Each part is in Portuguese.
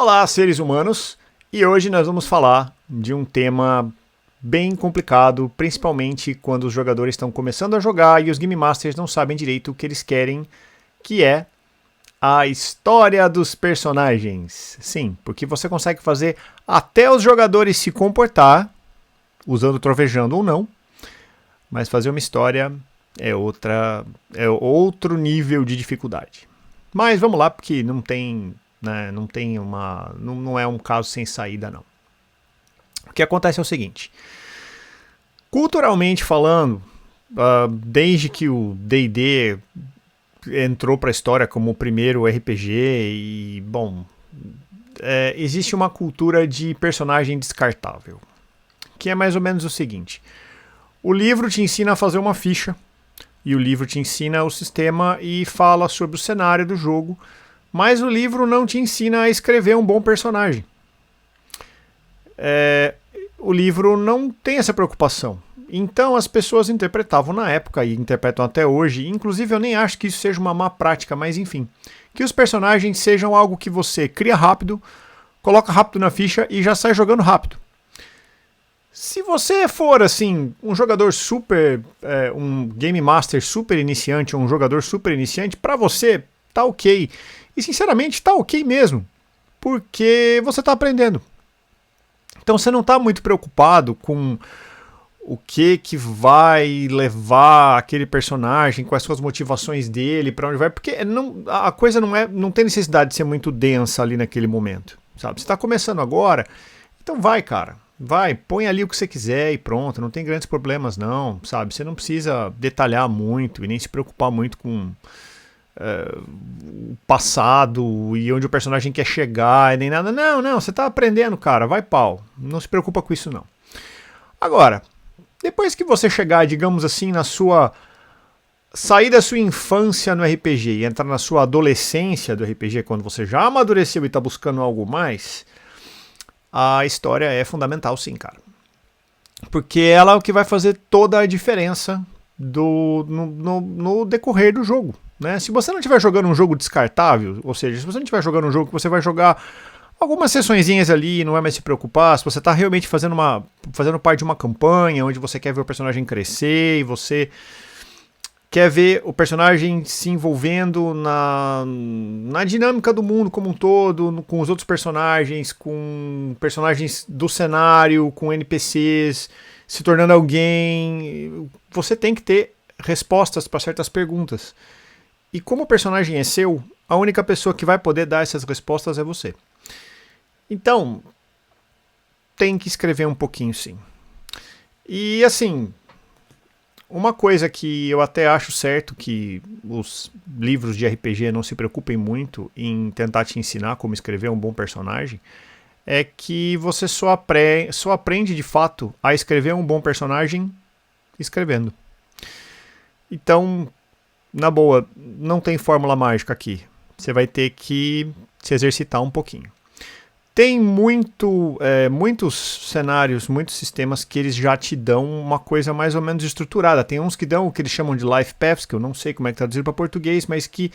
Olá, seres humanos! E hoje nós vamos falar de um tema bem complicado, principalmente quando os jogadores estão começando a jogar e os Game Masters não sabem direito o que eles querem, que é a história dos personagens. Sim, porque você consegue fazer até os jogadores se comportar, usando trovejando ou não, mas fazer uma história é outro nível de dificuldade. Mas vamos lá, porque não tem, né, não é um caso sem saída, não. O que acontece é o seguinte: culturalmente falando, desde que o D&D entrou para a história como o primeiro RPG e, bom, existe uma cultura de personagem descartável, que é mais ou menos o seguinte: o livro te ensina a fazer uma ficha, e o livro te ensina o sistema e fala sobre o cenário do jogo, mas o livro não te ensina a escrever um bom personagem. O livro não tem essa preocupação. Então as pessoas interpretavam na época e interpretam até hoje, inclusive eu nem acho que isso seja uma má prática, mas enfim, que os personagens sejam algo que você cria rápido, coloca rápido na ficha e já sai jogando rápido. Se você for assim, um jogador super, um Game Master super iniciante ou um jogador super iniciante, pra você tá ok. E sinceramente tá ok mesmo, porque você tá aprendendo. Então você não tá muito preocupado com o que vai levar aquele personagem, quais são as motivações dele, pra onde vai, porque a coisa não tem necessidade de ser muito densa ali naquele momento, sabe? Você tá começando agora, então vai, cara. Vai, põe ali o que você quiser e pronto, não tem grandes problemas não, sabe? Você não precisa detalhar muito e nem se preocupar muito com o passado e onde o personagem quer chegar e nem nada. Não, você tá aprendendo, cara, vai pau. Não se preocupa com isso não. Agora, depois que você chegar, digamos assim, sair da sua infância no RPG e entrar na sua adolescência do RPG, quando você já amadureceu e tá buscando algo mais, a história é fundamental sim, cara. Porque ela é o que vai fazer toda a diferença no decorrer do jogo, né? Se você não estiver jogando um jogo descartável, ou seja, se você não estiver jogando um jogo que você vai jogar algumas sessõezinhas ali e não vai mais se preocupar, se você está realmente fazendo parte de uma campanha onde você quer ver o personagem crescer e você quer ver o personagem se envolvendo na dinâmica do mundo como um todo, com os outros personagens, com personagens do cenário, com NPCs, se tornando alguém. Você tem que ter respostas para certas perguntas. E como o personagem é seu, a única pessoa que vai poder dar essas respostas é você. Então, tem que escrever um pouquinho sim. E assim, uma coisa que eu até acho certo que os livros de RPG não se preocupem muito em tentar te ensinar como escrever um bom personagem, é que você só aprende de fato a escrever um bom personagem escrevendo. Então, na boa, não tem fórmula mágica aqui. Você vai ter que se exercitar um pouquinho. Tem muitos cenários, muitos sistemas que eles já te dão uma coisa mais ou menos estruturada. Tem uns que dão o que eles chamam de life paths, que eu não sei como é que traduzir para português, mas que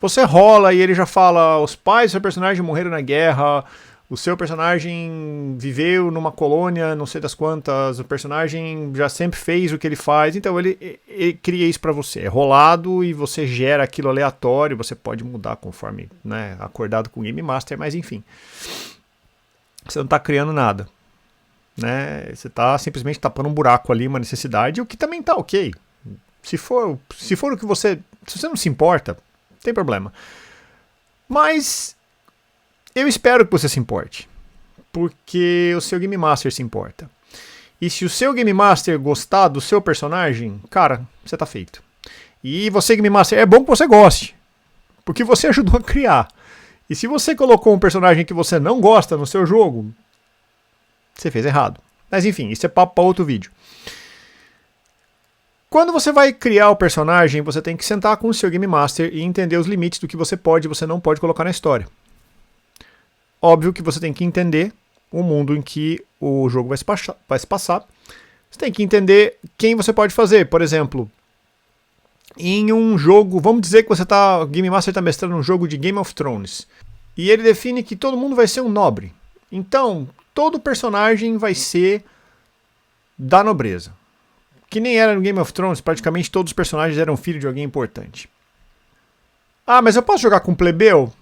você rola e ele já fala: os pais do seu personagem morreram na guerra, o seu personagem viveu numa colônia, não sei das quantas, o personagem já sempre fez o que ele faz. Então ele cria isso para você. É rolado e você gera aquilo aleatório, você pode mudar conforme, né, acordado com o Game Master, mas enfim. Você não está criando nada, né? Você está simplesmente tapando um buraco ali, uma necessidade, o que também está ok. Se for o que se você não se importa, não tem problema. Mas eu espero que você se importe, porque o seu Game Master se importa. E se o seu Game Master gostar do seu personagem, cara, você tá feito. E você, Game Master, é bom que você goste, porque você ajudou a criar. E se você colocou um personagem que você não gosta no seu jogo, você fez errado. Mas enfim, isso é papo para outro vídeo. Quando você vai criar o personagem, você tem que sentar com o seu Game Master e entender os limites do que você pode e você não pode colocar na história. Óbvio que você tem que entender o mundo em que o jogo vai se passar. Você tem que entender quem você pode fazer. Por exemplo, em um jogo, vamos dizer que o Game Master está mestrando um jogo de Game of Thrones. E ele define que todo mundo vai ser um nobre. Então, todo personagem vai ser da nobreza. Que nem era no Game of Thrones, praticamente todos os personagens eram filhos de alguém importante. Ah, mas eu posso jogar com plebeu?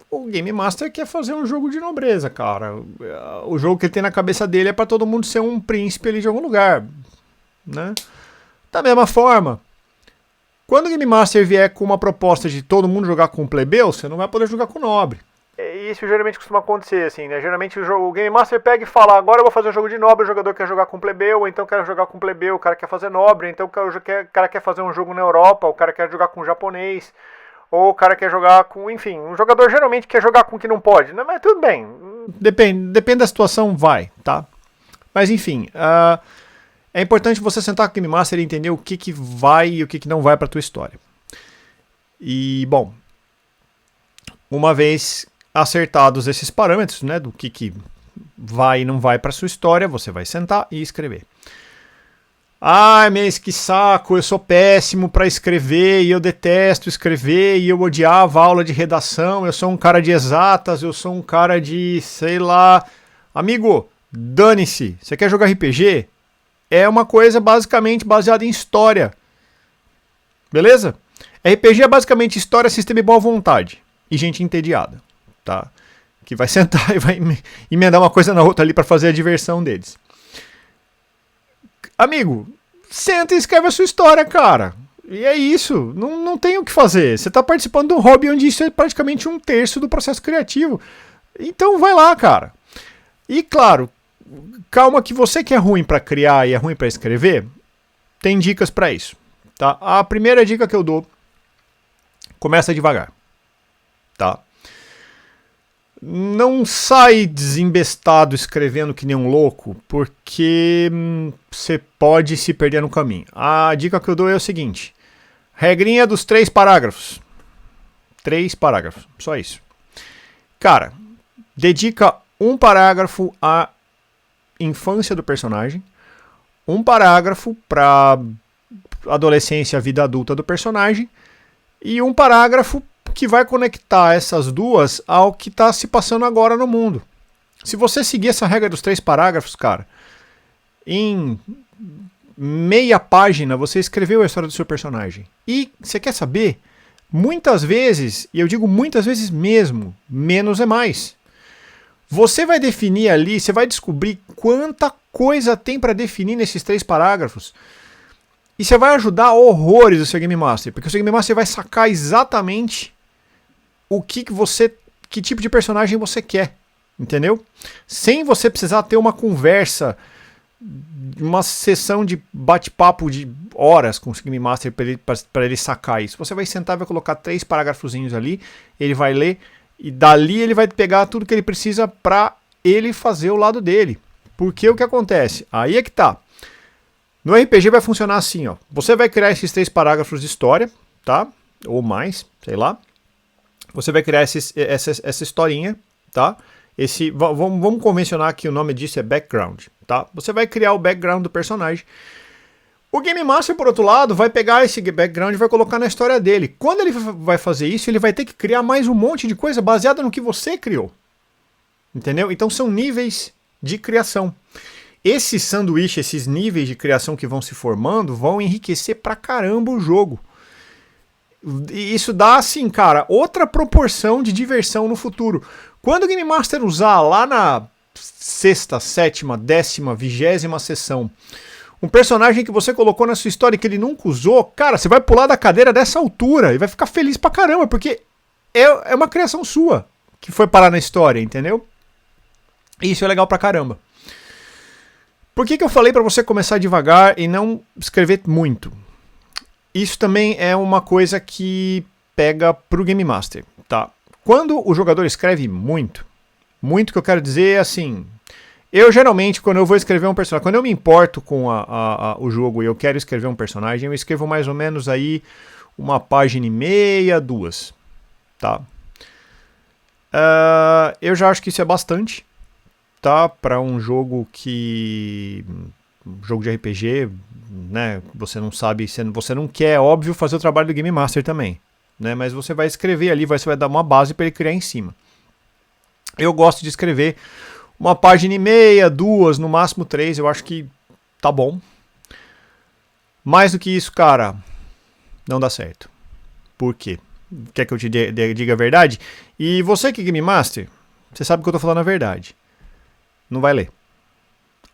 O Game Master quer fazer um jogo de nobreza, cara. O jogo que ele tem na cabeça dele é pra todo mundo ser um príncipe ali de algum lugar, né? Da mesma forma, quando o Game Master vier com uma proposta de todo mundo jogar com plebeu, você não vai poder jogar com nobre. Isso geralmente costuma acontecer, assim, né? Geralmente o Game Master pega e fala, agora eu vou fazer um jogo de nobre, o jogador quer jogar com plebeu, ou então quer jogar com plebeu, o cara quer fazer nobre, então o cara quer fazer um jogo na Europa, o cara quer jogar com japonês, ou o cara quer jogar com, enfim, um jogador geralmente quer jogar com o que não pode, né? Mas tudo bem. Depende da situação, vai, tá? Mas enfim, é importante você sentar com o Game Master e entender o que vai e o que não vai pra tua história. E, bom, uma vez acertados esses parâmetros, né, do que vai e não vai pra sua história, você vai sentar e escrever. Ai, mas que saco, eu sou péssimo pra escrever e eu detesto escrever e eu odiava a aula de redação, eu sou um cara de exatas, eu sou um cara de, sei lá... Amigo, dane-se, você quer jogar RPG? É uma coisa basicamente baseada em história. Beleza? RPG é basicamente história, sistema e boa vontade. E gente entediada, tá? Que vai sentar e vai emendar uma coisa na outra ali pra fazer a diversão deles. Amigo, senta e escreve a sua história, cara. E é isso, não tem o que fazer. Você tá participando de um hobby onde isso é praticamente 1/3 do processo criativo. Então vai lá, cara. E claro, calma que você que é ruim pra criar e é ruim pra escrever, tem dicas pra isso, tá? A primeira dica que eu dou, começa devagar, tá? Não sai desembestado escrevendo que nem um louco, porque você pode se perder no caminho. A dica que eu dou é o seguinte: regrinha dos 3 parágrafos. 3 parágrafos, só isso. Cara, dedica um parágrafo à infância do personagem, um parágrafo para adolescência, vida adulta do personagem, e um parágrafo que vai conectar essas duas ao que está se passando agora no mundo. Se você seguir essa regra dos 3 parágrafos, cara, em meia página você escreveu a história do seu personagem. E você quer saber? Muitas vezes, e eu digo muitas vezes mesmo, menos é mais. Você vai definir ali, você vai descobrir quanta coisa tem para definir nesses 3 parágrafos. E você vai ajudar horrores o seu Game Master, porque o seu Game Master vai sacar exatamente que tipo de personagem você quer, entendeu? Sem você precisar ter uma conversa, uma sessão de bate-papo de horas com o Game Master para ele sacar isso. Você vai sentar e vai colocar 3 parágrafozinhos ali, ele vai ler, e dali ele vai pegar tudo que ele precisa para ele fazer o lado dele. Porque o que acontece? Aí é que tá. No RPG vai funcionar assim, ó. Você vai criar esses 3 parágrafos de história, tá? Ou mais, sei lá. Você vai criar essa historinha, tá? Vamos convencionar que o nome disso é background, tá? Você vai criar o background do personagem. O Game Master, por outro lado, vai pegar esse background e vai colocar na história dele. Quando ele vai fazer isso, ele vai ter que criar mais um monte de coisa baseada no que você criou. Entendeu? Então são níveis de criação. Esse sanduíche, esses níveis de criação que vão se formando, vão enriquecer pra caramba o jogo. E isso dá, assim, cara, outra proporção de diversão no futuro. Quando o Game Master usar lá na 6ª, 7ª, 10ª, 20ª sessão um personagem que você colocou na sua história e que ele nunca usou, cara, você vai pular da cadeira dessa altura e vai ficar feliz pra caramba, porque é uma criação sua que foi parar na história, entendeu? E isso é legal pra caramba. Por que eu falei pra você começar devagar e não escrever muito? Isso também é uma coisa que pega pro Game Master, tá? Quando o jogador escreve muito que eu quero dizer é assim... Eu geralmente, quando eu vou escrever um personagem, quando eu me importo com o jogo e eu quero escrever um personagem, eu escrevo mais ou menos aí 1,5 página, 2, tá? Eu já acho que isso é bastante, tá? Para um jogo jogo de RPG, né? Você não sabe, você não quer, óbvio, fazer o trabalho do Game Master também, né? Mas você vai escrever ali, você vai dar uma base para ele criar em cima. Eu gosto de escrever uma página e meia, 2, no máximo 3, eu acho que tá bom. Mais do que isso, cara, não dá certo. Por quê? Quer que eu te diga a verdade? E você que é Game Master, você sabe que eu tô falando a verdade. Não vai ler.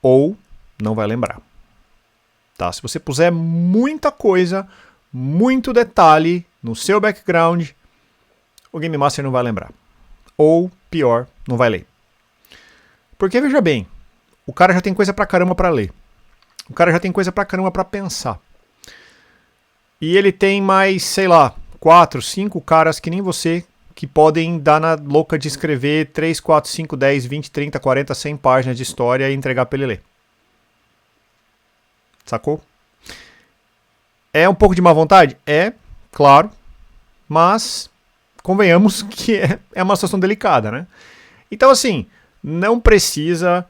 Ou não vai lembrar. Tá? Se você puser muita coisa, muito detalhe no seu background, o Game Master não vai lembrar. Ou, pior, não vai ler. Porque, veja bem, o cara já tem coisa pra caramba pra ler. O cara já tem coisa pra caramba pra pensar. E ele tem mais, sei lá, 4, 5 caras que nem você, que podem dar na louca de escrever 3, 4, 5, 10, 20, 30, 40, 100 páginas de história e entregar pra ele ler. Sacou? É um pouco de má vontade? É, claro. Mas convenhamos que é uma situação delicada, né? Então, assim, não precisa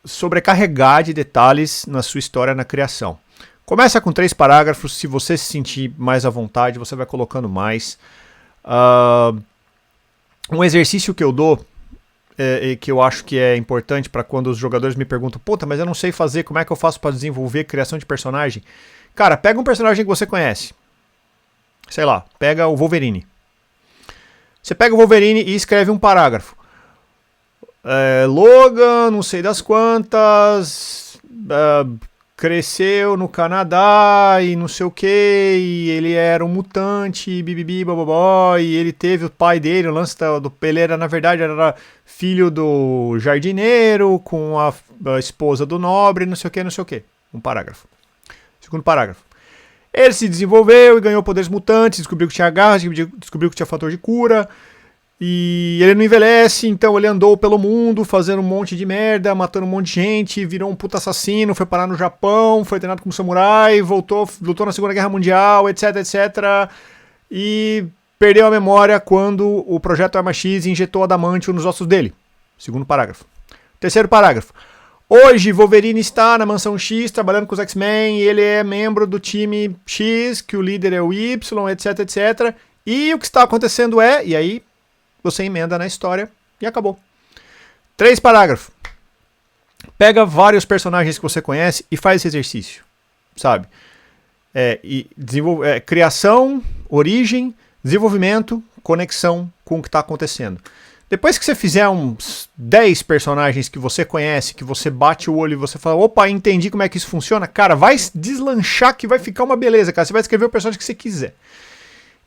sobrecarregar de detalhes na sua história, na criação. Começa com 3 parágrafos, se você se sentir mais à vontade, você vai colocando mais. Um exercício que eu dou, que eu acho que é importante para quando os jogadores me perguntam, puta, mas eu não sei fazer, como é que eu faço para desenvolver criação de personagem? Cara, pega um personagem que você conhece. Sei lá, pega o Wolverine. Você pega o Wolverine e escreve um parágrafo. Logan, não sei das quantas, cresceu no Canadá e não sei o que, e ele era um mutante, bibibi, bababó, e ele teve o pai dele, o lance ele era, na verdade, era filho do jardineiro, com a esposa do nobre, não sei o que. Um parágrafo. Segundo parágrafo. Ele se desenvolveu e ganhou poderes mutantes, descobriu que tinha garras, descobriu que tinha fator de cura, e ele não envelhece, então ele andou pelo mundo fazendo um monte de merda, matando um monte de gente, virou um puta assassino, foi parar no Japão, foi treinado como samurai, voltou, lutou na Segunda Guerra Mundial, etc, etc. E perdeu a memória quando o Projeto Arma X injetou adamantium nos ossos dele. Segundo parágrafo. Terceiro parágrafo. Hoje, Wolverine está na Mansão X, trabalhando com os X-Men, e ele é membro do time X, que o líder é o Y, etc, etc. E o que está acontecendo e aí você emenda na história e acabou. 3 parágrafos. Pega vários personagens que você conhece e faz esse exercício, sabe? Criação, origem, desenvolvimento, conexão com o que está acontecendo. Depois que você fizer uns 10 personagens que você conhece, que você bate o olho e você fala, opa, entendi como é que isso funciona, cara, vai deslanchar que vai ficar uma beleza, cara. Você vai escrever o personagem que você quiser.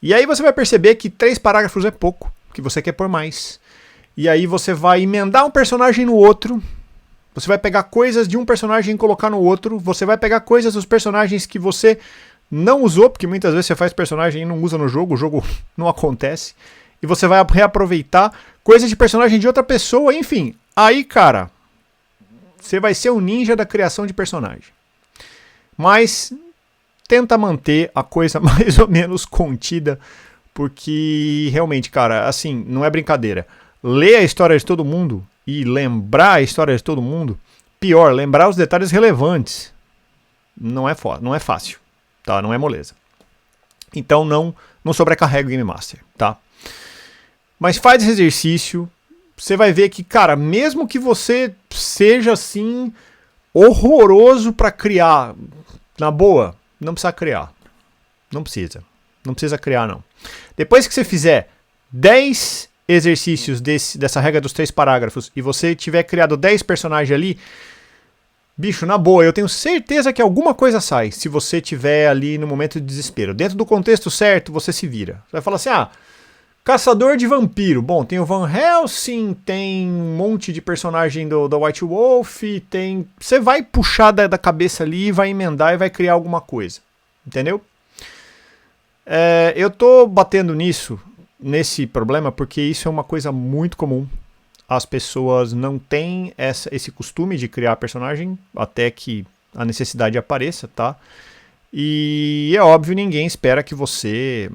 E aí você vai perceber que 3 parágrafos é pouco, que você quer pôr mais. E aí você vai emendar um personagem no outro, você vai pegar coisas de um personagem e colocar no outro, você vai pegar coisas dos personagens que você não usou, porque muitas vezes você faz personagem e não usa no jogo, o jogo não acontece, e você vai reaproveitar coisas de personagem de outra pessoa, enfim. Aí, cara, você vai ser o ninja da criação de personagem. Mas tenta manter a coisa mais ou menos contida, porque realmente, cara, assim, não é brincadeira. Ler a história de todo mundo e lembrar a história de todo mundo, pior, lembrar os detalhes relevantes, não é fácil, tá? Não é moleza. Então não sobrecarrega o Game Master, tá? Mas faz esse exercício, você vai ver que, cara, mesmo que você seja assim horroroso pra criar, na boa, não precisa criar. Não precisa criar, não. Depois que você fizer 10 exercícios dessa regra dos 3 parágrafos e você tiver criado 10 personagens ali, bicho, na boa, eu tenho certeza que alguma coisa sai se você tiver ali no momento de desespero. Dentro do contexto certo, você se vira. Você vai falar assim, caçador de vampiro. Bom, tem o Van Helsing, tem um monte de personagem do White Wolf, tem... Você vai puxar da cabeça ali, vai emendar e vai criar alguma coisa. Entendeu? Eu tô batendo nesse problema, porque isso é uma coisa muito comum. As pessoas não têm esse costume de criar personagem até que a necessidade apareça, tá? E é óbvio, ninguém espera que você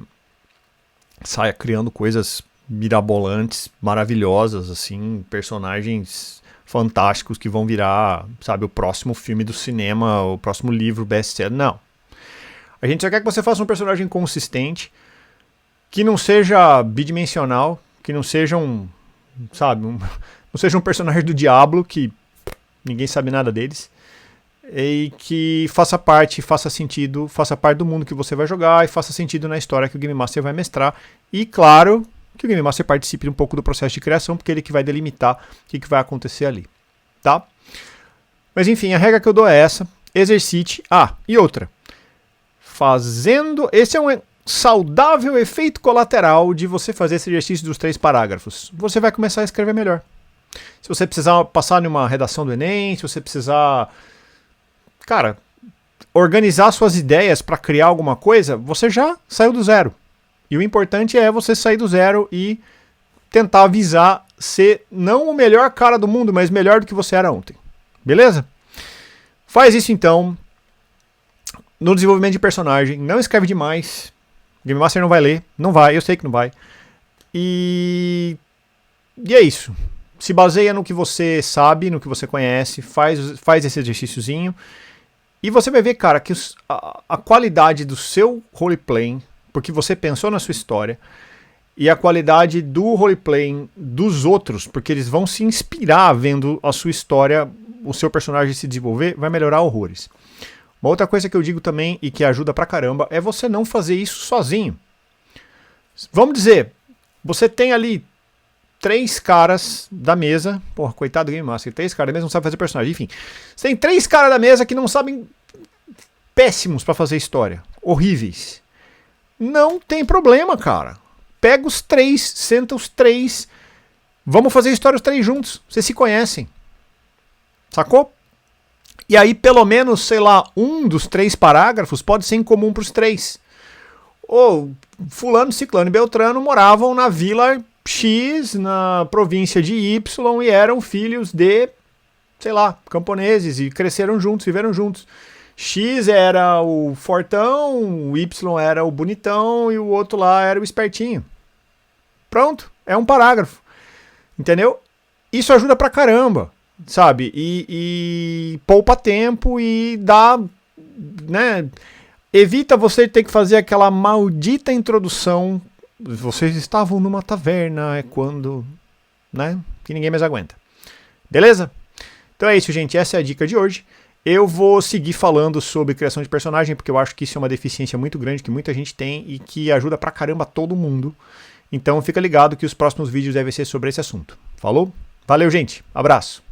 saia criando coisas mirabolantes, maravilhosas, assim, personagens fantásticos que vão virar, sabe, o próximo filme do cinema, o próximo livro best-seller. Não. A gente só quer que você faça um personagem consistente, que não seja bidimensional, que não seja sabe, não seja um personagem do Diablo, que ninguém sabe nada deles, e que faça parte do mundo que você vai jogar e faça sentido na história que o Game Master vai mestrar. E claro, que o Game Master participe um pouco do processo de criação, porque ele que vai delimitar o que vai acontecer ali, tá? Mas enfim, a regra que eu dou é essa: exercite. E outra. Esse é um saudável efeito colateral de você fazer esse exercício dos 3 parágrafos. Você vai começar a escrever melhor. Se você precisar passar numa redação do Enem, se você precisar, cara, organizar suas ideias para criar alguma coisa, você já saiu do zero. E o importante é você sair do zero e tentar visar ser não o melhor cara do mundo, mas melhor do que você era ontem. Beleza? Faz isso então. No desenvolvimento de personagem, não escreve demais. O Game Master não vai ler. Não vai, eu sei que não vai. E é isso. Se baseia no que você sabe, no que você conhece, faz esse exercíciozinho. E você vai ver, cara, que a qualidade do seu roleplaying, porque você pensou na sua história, e a qualidade do roleplaying dos outros, porque eles vão se inspirar vendo a sua história, o seu personagem se desenvolver, vai melhorar horrores. Uma outra coisa que eu digo também e que ajuda pra caramba é você não fazer isso sozinho. Vamos dizer, você tem ali 3 caras da mesa. Porra, coitado do Game Master, 3 caras da mesa não sabem fazer personagem. Enfim, você tem 3 caras da mesa que não sabem, péssimos pra fazer história, horríveis. Não tem problema, cara. Pega os 3, senta os 3, vamos fazer história os 3 juntos. Vocês se conhecem. Sacou? E aí, pelo menos, sei lá, um dos 3 parágrafos pode ser em comum para os 3. Ou fulano, ciclano e beltrano moravam na vila X, na província de Y, e eram filhos de, sei lá, camponeses, e cresceram juntos, viveram juntos. X era o fortão, o Y era o bonitão, e o outro lá era o espertinho. Pronto, é um parágrafo. Entendeu? Isso ajuda pra caramba. Sabe, e poupa tempo e dá, né, evita você ter que fazer aquela maldita introdução. Vocês estavam numa taverna, é quando, né, que ninguém mais aguenta. Beleza? Então é isso, gente, essa é a dica de hoje. Eu vou seguir falando sobre criação de personagem, porque eu acho que isso é uma deficiência muito grande que muita gente tem e que ajuda pra caramba todo mundo. Então fica ligado que os próximos vídeos devem ser sobre esse assunto. Falou? Valeu, gente, abraço.